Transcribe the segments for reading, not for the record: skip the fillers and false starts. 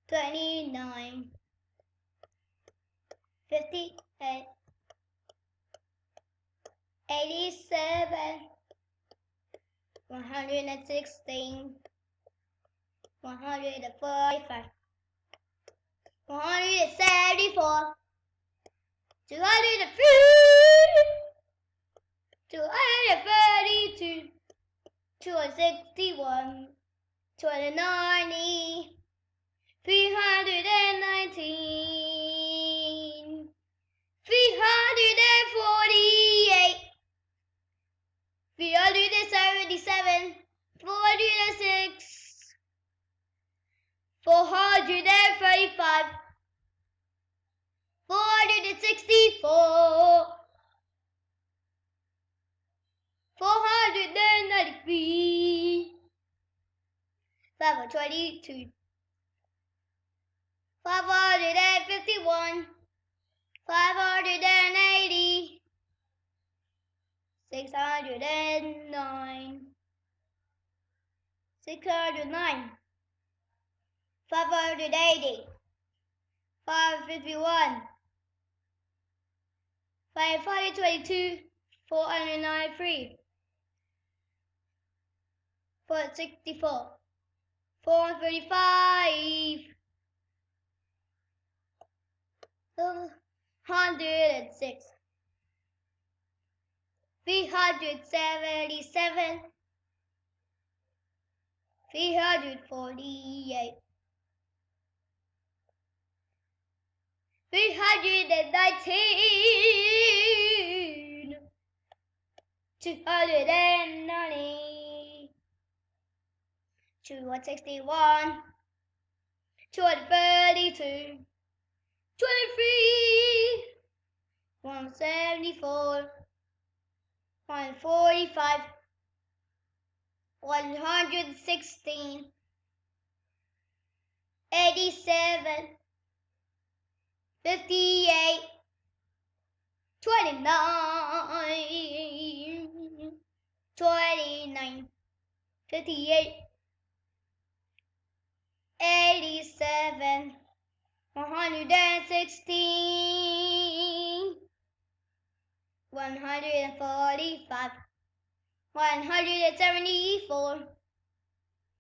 29, 58, 87, 116, 145, 174, 203, 232, 261, 290, 319, 348, 377, 406, 435, 464, 493, 522, 551, 580, 609, 609, 580, 551, 522, 493, 464, 435, 106, 377, 348, 319, 290, 261, 232, 23, 174, 145, 116, 87, 58, 29, 29, 58, 87, 116, 145, 174,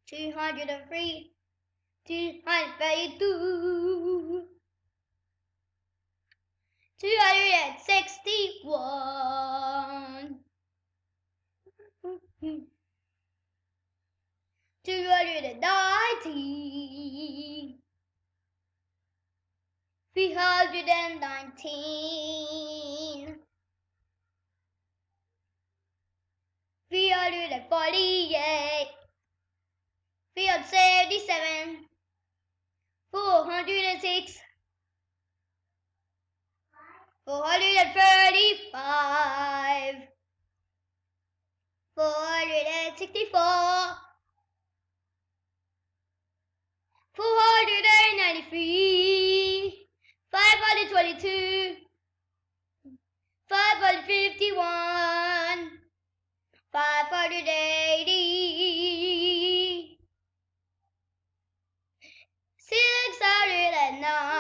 203, 232, 261, 290, 319, 348, 377, 406, 435, 464, 493, 522, 551, 580, 609.